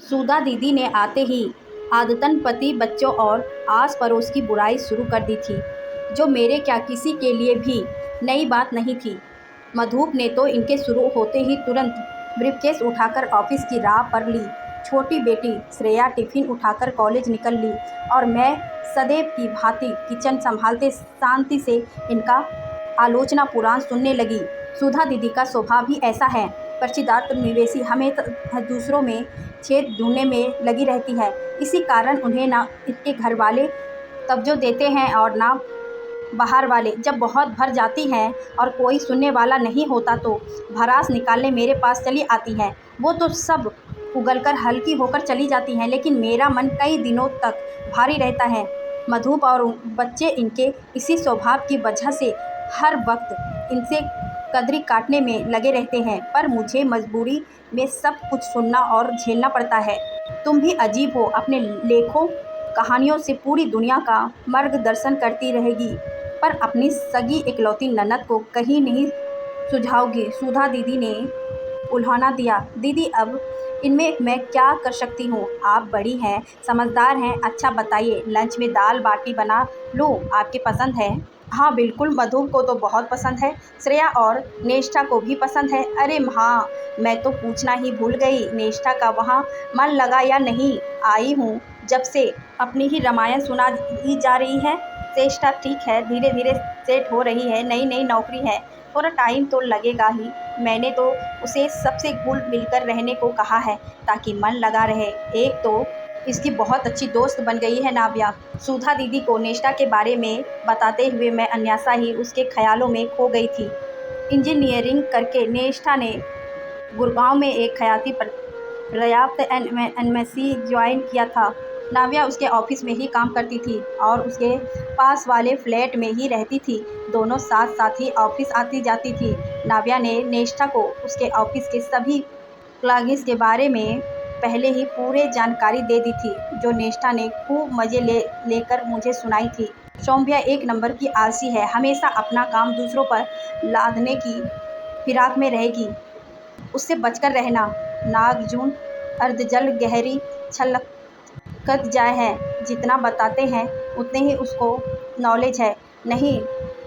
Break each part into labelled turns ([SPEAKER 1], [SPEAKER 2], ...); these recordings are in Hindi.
[SPEAKER 1] सुधा दीदी ने आते ही आदतन पति बच्चों और आस पड़ोस की बुराई शुरू कर दी थी, जो मेरे क्या किसी के लिए भी नई बात नहीं थी। मधुप ने तो इनके शुरू होते ही तुरंत ब्रीफकेस उठाकर ऑफिस की राह पर ली। छोटी बेटी श्रेया टिफिन उठाकर कॉलेज निकल ली और मैं सदैव की भांति किचन संभालते शांति से इनका आलोचना पुराण सुनने लगी। सुधा दीदी का स्वभाव भी ऐसा है, पर्चीदार निवेशी, हमें दूसरों में छेद ढूंढने में लगी रहती है। इसी कारण उन्हें ना इनके घर वाले तवज्जो देते हैं और ना बाहर वाले। जब बहुत भर जाती हैं और कोई सुनने वाला नहीं होता तो भड़ास निकालने मेरे पास चली आती हैं। वो तो सब उगलकर हल्की होकर चली जाती हैं, लेकिन मेरा मन कई दिनों तक भारी रहता है। मधुप और बच्चे इनके इसी स्वभाव की वजह से हर वक्त इनसे कदरी काटने में लगे रहते हैं, पर मुझे मजबूरी में सब कुछ सुनना और झेलना पड़ता है। तुम भी अजीब हो, अपने लेखों कहानियों से पूरी दुनिया का मार्गदर्शन करती रहेगी, पर अपनी सगी इकलौती ननद को कहीं नहीं सुझाओगी। सुधा दीदी ने उल्हाना दिया। दीदी, अब इनमें मैं क्या कर सकती हूँ? आप बड़ी हैं, समझदार हैं। अच्छा बताइए, लंच में दाल बाटी बना लूँ, आपकी पसंद है? हाँ बिल्कुल, मधु को तो बहुत पसंद है, श्रेया और नेष्ठा को भी पसंद है। अरे हाँ, मैं तो पूछना ही भूल गई, नेष्ठा का वहाँ मन लगा या नहीं? आई हूँ जब से अपनी ही रामायण सुना ही जा रही है। चेष्टा ठीक है, धीरे धीरे सेट हो रही है, नई नई नौकरी है, थोड़ा टाइम तो लगेगा ही। मैंने तो उसे सबसे घुल मिलकर रहने को कहा है ताकि मन लगा रहे। एक तो इसकी बहुत अच्छी दोस्त बन गई है नाव्या। सुधा दीदी को नेष्ठा के बारे में बताते हुए मैं अन्यासा ही उसके ख्यालों में खो गई थी। इंजीनियरिंग करके नेष्ठा ने गुड़गांव में एक खयाती पर्याप्त एमएससी ज्वाइन किया था। नाव्या उसके ऑफिस में ही काम करती थी और उसके पास वाले फ्लैट में ही रहती थी। दोनों साथ साथ ही ऑफिस आती जाती थी। नाव्या ने नेष्ठा को उसके ऑफिस के सभी क्लाइंट्स के बारे में पहले ही पूरे जानकारी दे दी थी, जो नेष्ठा ने खूब मज़े लेकर मुझे सुनाई थी। सौम्या एक नंबर की आलसी है, हमेशा अपना काम दूसरों पर लादने की फिराक में रहेगी, उससे बचकर रहना। नागजून अर्धजल गहरी छलकत जाए है, जितना बताते हैं उतने ही उसको नॉलेज है। नहीं,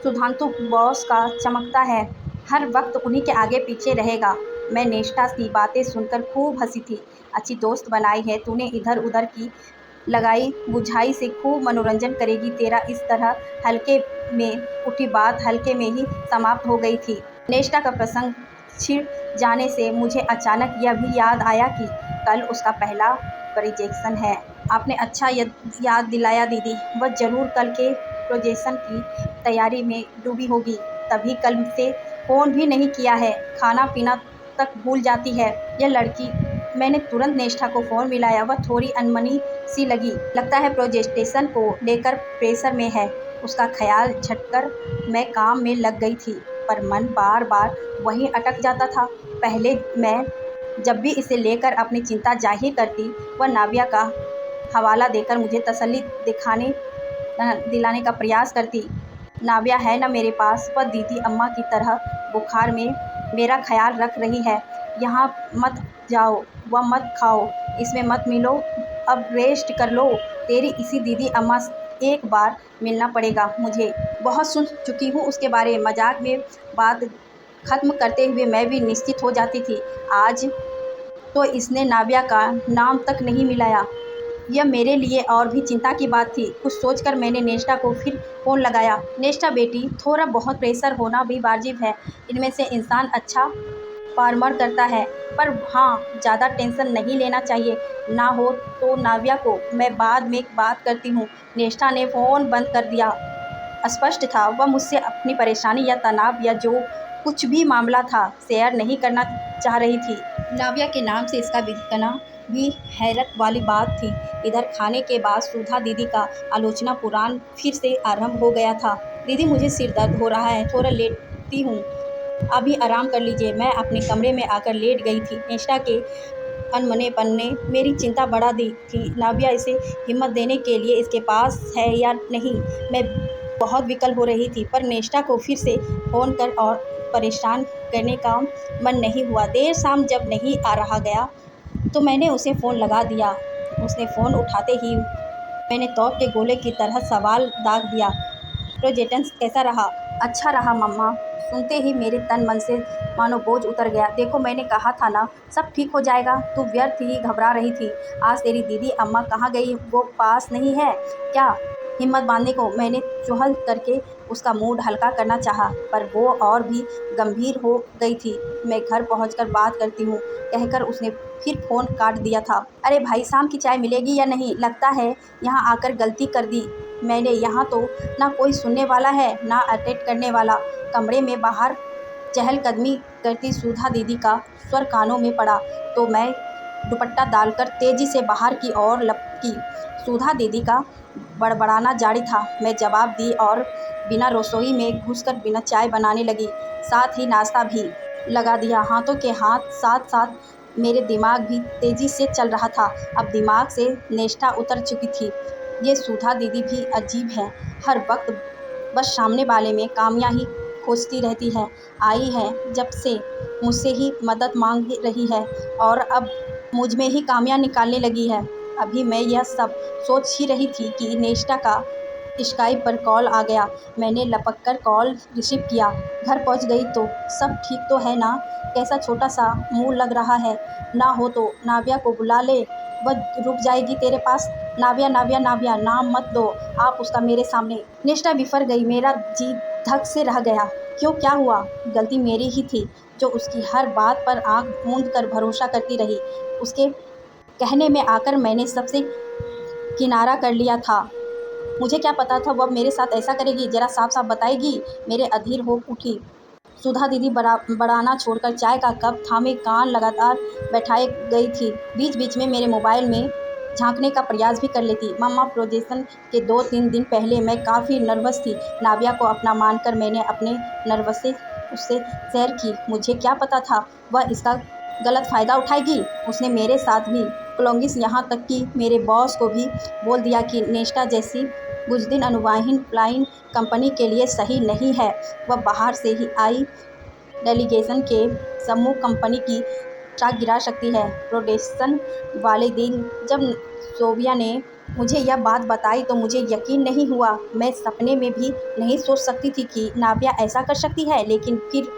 [SPEAKER 1] सुधांशु बॉस का चमकता है, हर वक्त उन्हीं के आगे पीछे रहेगा। मैं नेष्ठा की बातें सुनकर खूब हंसी थी। अच्छी दोस्त बनाई है तूने, इधर उधर की लगाई बुझाई से खूब मनोरंजन करेगी तेरा। इस तरह हल्के में उठी बात हल्के में ही समाप्त हो गई थी। नेष्ठा का प्रसंग छिड़ जाने से मुझे अचानक यह भी याद आया कि कल उसका पहला प्रोजेक्शन है। आपने अच्छा याद दिलाया दीदी, वह ज़रूर कल के प्रोजेक्शन की तैयारी में डूबी होगी, तभी कल से फ़ोन भी नहीं किया है, खाना पीना तक भूल जाती है यह लड़की। मैंने तुरंत नेष्ठा को फ़ोन मिलाया, वह थोड़ी अनमनी सी लगी। लगता है प्रोजेक्टेशन को लेकर प्रेशर में है, उसका ख्याल झटकर मैं काम में लग गई थी, पर मन बार बार वहीं अटक जाता था। पहले मैं जब भी इसे लेकर अपनी चिंता जाहिर करती, वह नाव्या का हवाला देकर मुझे तसल्ली दिलाने का प्रयास करती। नाव्या है ना मेरे पास, वह दीदी अम्मा की तरह बुखार में मेरा ख्याल रख रही है। यहाँ मत जाओ, वह मत खाओ, इसमें मत मिलो, अब रेस्ट कर लो, तेरी इसी दीदी अम्मा एक बार मिलना पड़ेगा मुझे, बहुत सुन चुकी हूँ उसके बारे में। मजाक में बात ख़त्म करते हुए मैं भी निश्चित हो जाती थी। आज तो इसने नाव्या का नाम तक नहीं मिलाया, यह मेरे लिए और भी चिंता की बात थी। कुछ सोचकर मैंने नेष्ठा को फिर फ़ोन लगाया। नेष्ठा बेटी, थोड़ा बहुत प्रेशर होना भी वाजिब है, इनमें से इंसान अच्छा फार्मर करता है, पर हाँ, ज़्यादा टेंशन नहीं लेना चाहिए। ना हो तो नाव्या को मैं बाद में बात करती हूँ। नेष्ठा ने फ़ोन बंद कर दिया। स्पष्ट था वह मुझसे अपनी परेशानी या तनाव या जो कुछ भी मामला था शेयर नहीं करना चाह रही थी। नाव्या के नाम से इसका बिकना भी हैरत वाली बात थी। इधर खाने के बाद सुधा दीदी का आलोचना पुराण फिर से आरंभ हो गया था। दीदी, मुझे सिर दर्द हो रहा है, थोड़ा लेटती हूँ, अभी आराम कर लीजिए। मैं अपने कमरे में आकर लेट गई थी। नेष्ठा के अनमनेपन ने मेरी चिंता बढ़ा दी थी। नाव्या इसे हिम्मत देने के लिए इसके पास है या नहीं, मैं बहुत विकल हो रही थी, पर नेष्ठा को फिर से फ़ोन कर और परेशान करने का मन नहीं हुआ। देर शाम जब नहीं आ रहा गया तो मैंने उसे फ़ोन लगा दिया। उसने फ़ोन उठाते ही मैंने तौप के गोले की तरह सवाल दाग दिया, प्रोजेक्शन कैसा रहा? अच्छा रहा मम्मा। सुनते ही मेरे तन मन से मानो बोझ उतर गया। देखो मैंने कहा था ना, सब ठीक हो जाएगा। तू व्यर्थ ही घबरा रही थी। आज तेरी दीदी अम्मा कहाँ गई? वो पास नहीं है क्या हिम्मत बांधने को? मैंने चुहल करके उसका मूड हल्का करना चाहा, पर वो और भी गंभीर हो गई थी। मैं घर पहुंचकर बात करती हूँ कहकर उसने फिर फ़ोन काट दिया था। अरे भाई, शाम की चाय मिलेगी या नहीं? लगता है यहाँ आकर गलती कर दी मैंने। यहाँ तो ना कोई सुनने वाला है ना अटेंड करने वाला। कमरे में बाहर चहलकदमी करती सुधा दीदी का स्वर कानों में पड़ा तो मैं दुपट्टा डालकर तेजी से बाहर की ओर लपकी। सुधा दीदी का बड़बड़ाना जारी था। मैं जवाब दी और बिना रसोई में घुसकर बिना चाय बनाने लगी, साथ ही नाश्ता भी लगा दिया। हाथों के हाथ साथ साथ मेरे दिमाग भी तेजी से चल रहा था। अब दिमाग से नेशा उतर चुकी थी। ये सुधा दीदी भी अजीब है, हर वक्त बस सामने वाले में कामियाँ ही खोजती रहती है। आई है जब से मुझसे ही मदद मांग रही है और अब मुझ में ही कामियाँ निकालने लगी है। अभी मैं यह सब सोच ही रही थी कि नेस्टा का स्काइप पर कॉल आ गया। मैंने लपक कर कॉल रिसीव किया। घर पहुंच गई तो सब ठीक तो है ना? कैसा छोटा सा मुंह लग रहा है? ना हो तो नाविया को बुला ले, वह रुक जाएगी तेरे पास। नाविया नाविया नाविया नाम मत दो आप उसका मेरे सामने। निष्ठा बिफर गई। मेरा जी धक से रह गया। क्यों, क्या हुआ? गलती मेरी ही थी जो उसकी हर बात पर आंख मूंद कर भरोसा करती रही। उसके कहने में आकर मैंने सबसे किनारा कर लिया था। मुझे क्या पता था वह मेरे साथ ऐसा करेगी? जरा साफ साफ बताएगी। मेरे अधीर हो उठी। सुधा दीदी बढ़ाना छोड़कर चाय का कप थामे कान लगातार बैठाए गई थी। बीच बीच में मेरे मोबाइल में झांकने का प्रयास भी कर लेती। मम्मा, प्रोजेक्शन के 2-3 दिन पहले मैं काफ़ी नर्वस थी। नाविया को अपना मानकर मैंने अपने नर्वस से उससे शेयर की। मुझे क्या पता था वह इसका गलत फ़ायदा उठाएगी। उसने मेरे साथ भी क्लोंगिस, यहाँ तक कि मेरे बॉस को भी बोल दिया कि नेस्टा जैसी बुजदिल अनुवाहिन फ्लाइंग कंपनी के लिए सही नहीं है। वह बाहर से ही आई डेलीगेशन के सम्मुख कंपनी की चाक गिरा सकती है। प्रोडेक्शन वाले दिन जब सोबिया ने मुझे यह बात बताई तो मुझे यकीन नहीं हुआ। मैं सपने में भी नहीं सोच सकती थी कि नाविया ऐसा कर सकती है। लेकिन फिर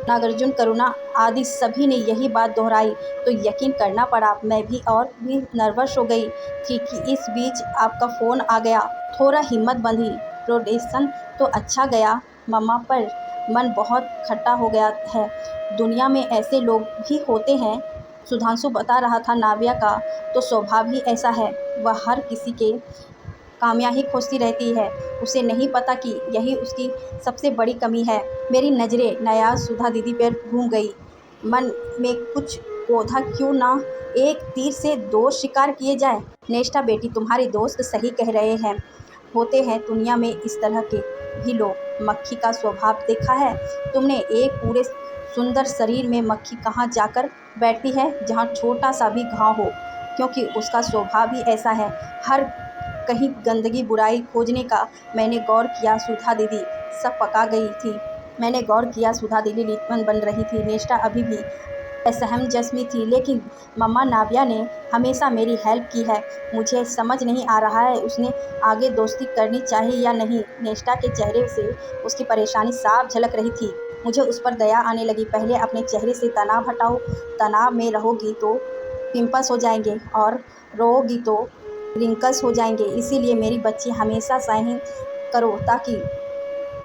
[SPEAKER 1] नागार्जुन, करुणा आदि सभी ने यही बात दोहराई तो यकीन करना पड़ा। मैं भी और भी नर्वस हो गई थी कि इस बीच आपका फ़ोन आ गया। थोड़ा हिम्मत बंधी। प्रोडेक्शन तो अच्छा गया मम्मा, पर मन बहुत खट्टा हो गया है। दुनिया में ऐसे लोग भी होते हैं। सुधांशु बता रहा था नाविया का तो स्वभाव ही ऐसा है। वह हर किसी के कामियाँ ही खोजती रहती है। उसे नहीं पता कि यही उसकी सबसे बड़ी कमी है। मेरी नज़रें नायाज सुधा दीदी पर घूम गई। मन में कुछ पौधा क्यों ना एक तीर से दो शिकार किए जाए। नेस्टा बेटी, तुम्हारे दोस्त सही कह रहे हैं। होते हैं दुनिया में इस तरह के भी लोग। मक्खी का स्वभाव देखा है तुमने? एक पूरे सुंदर शरीर में मक्खी कहाँ जाकर बैठती है? जहाँ छोटा सा भी घाव हो, क्योंकि उसका स्वभाव ही ऐसा है, हर कहीं गंदगी बुराई खोजने का। मैंने गौर किया सुधा दीदी सब पका गई थी। मैंने गौर किया सुधा दीदी लिट्टन बन रही थी। नेस्टा अभी भी असहम जस्मी थी। लेकिन मम्मा, नाविया ने हमेशा मेरी हेल्प की है। मुझे समझ नहीं आ रहा है उसने आगे दोस्ती करनी चाहिए या नहीं। नेस्टा के चेहरे से उसकी परेशानी साफ झलक रही थी। मुझे उस पर दया आने लगी। पहले अपने चेहरे से तनाव हटाओ। तनाव में रहोगी तो पिंपल्स हो जाएंगे और रोओगी तो रिंकल्स हो जाएंगे। इसीलिए मेरी बच्ची हमेशा सहन करो ताकि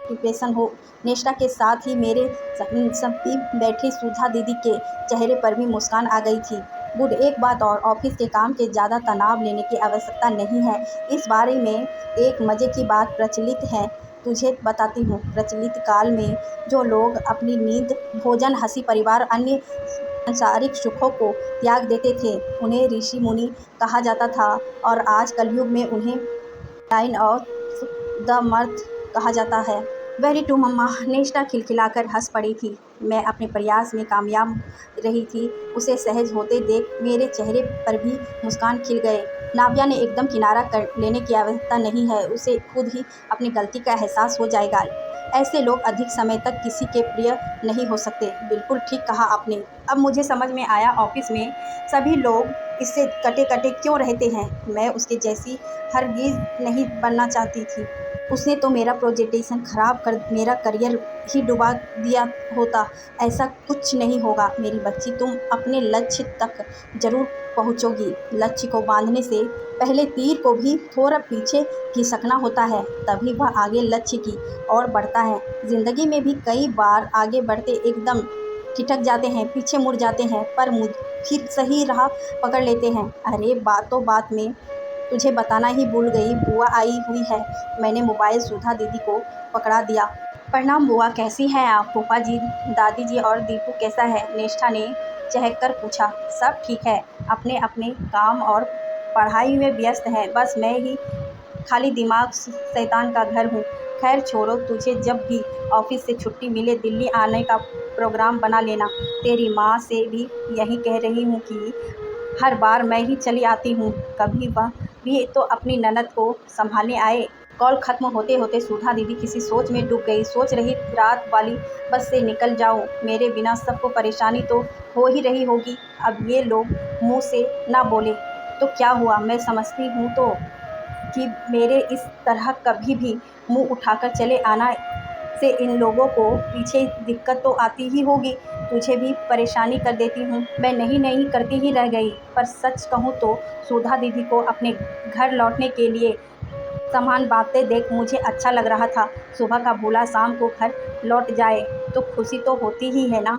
[SPEAKER 1] डिप्रेशन हो। नेस्टा के साथ ही मेरे समीप बैठी सुधा दीदी के चेहरे पर भी मुस्कान आ गई थी। गुड, एक बात और, ऑफिस के काम के ज़्यादा तनाव लेने की आवश्यकता नहीं है। इस बारे में एक मज़े की बात प्रचलित है, तुझे बताती हूँ। प्रचलित काल में जो लोग अपनी नींद, भोजन, हंसी, परिवार, अन्य सांसारिक सुखों को त्याग देते थे उन्हें ऋषि मुनि कहा जाता था, और आज कलयुग में उन्हें लाइन ऑफ द मर्थ कहा जाता है। वेरी टू मम्मा। नेस्टा खिलखिलाकर हंस पड़ी थी। मैं अपने प्रयास में कामयाब रही थी। उसे सहज होते देख मेरे चेहरे पर भी मुस्कान खिल गए। नाविया ने एकदम किनारा कर लेने की आवश्यकता नहीं है। उसे खुद ही अपनी गलती का एहसास हो जाएगा। ऐसे लोग अधिक समय तक किसी के प्रिय नहीं हो सकते। बिल्कुल ठीक कहा आपने। अब मुझे समझ में आया ऑफिस में सभी लोग इससे कटे-कटे क्यों रहते हैं। मैं उसके जैसी हरगिज़ नहीं बनना चाहती थी। उसने तो मेरा प्रेजेंटेशन खराब कर मेरा करियर ही डुबा दिया होता। ऐसा कुछ नहीं होगा मेरी बच्ची, तुम अपने लक्ष्य तक ज़रूर पहुँचोगी। लक्ष्य को बांधने से पहले तीर को भी थोड़ा पीछे खिसकना होता है, तभी वह आगे लक्ष्य की ओर बढ़ता है। ज़िंदगी में भी कई बार आगे बढ़ते एकदम ठिठक जाते हैं, पीछे मुड़ जाते हैं, पर फिर सही राह पकड़ लेते हैं। अरे बातों बात में तुझे बताना ही भूल गई, बुआ आई हुई है। मैंने मोबाइल सुधा दीदी को पकड़ा दिया। प्रणाम बुआ, कैसी हैं आप? फूफा जी, दादी जी और दीपू कैसा है? निष्ठा ने चहक कर पूछा। सब ठीक है, अपने अपने काम और पढ़ाई में व्यस्त हैं, बस मैं ही खाली दिमाग शैतान का घर हूँ। खैर छोड़ो, तुझे जब भी ऑफिस से छुट्टी मिले दिल्ली आने का प्रोग्राम बना लेना। तेरी माँ से भी यही कह रही हूँ कि हर बार मैं ही चली आती हूँ, कभी वह भी तो अपनी ननद को संभालने आए। कॉल खत्म होते होते सुधा दीदी किसी सोच में डूब गई। सोच रही रात वाली बस से निकल जाऊँ, मेरे बिना सबको परेशानी तो हो ही रही होगी। अब ये लोग मुंह से ना बोले तो क्या हुआ, मैं समझती हूँ तो कि मेरे इस तरह कभी भी मुंह उठाकर चले आना से इन लोगों को पीछे दिक्कत तो आती ही होगी। तुझे भी परेशानी कर देती हूँ। मैं नहीं करती ही रह गई। पर सच कहूँ तो सुधा दीदी को अपने घर लौटने के लिए सामान बांधते देख मुझे अच्छा लग रहा था। सुबह का भूला शाम को घर लौट जाए तो खुशी तो होती ही है ना।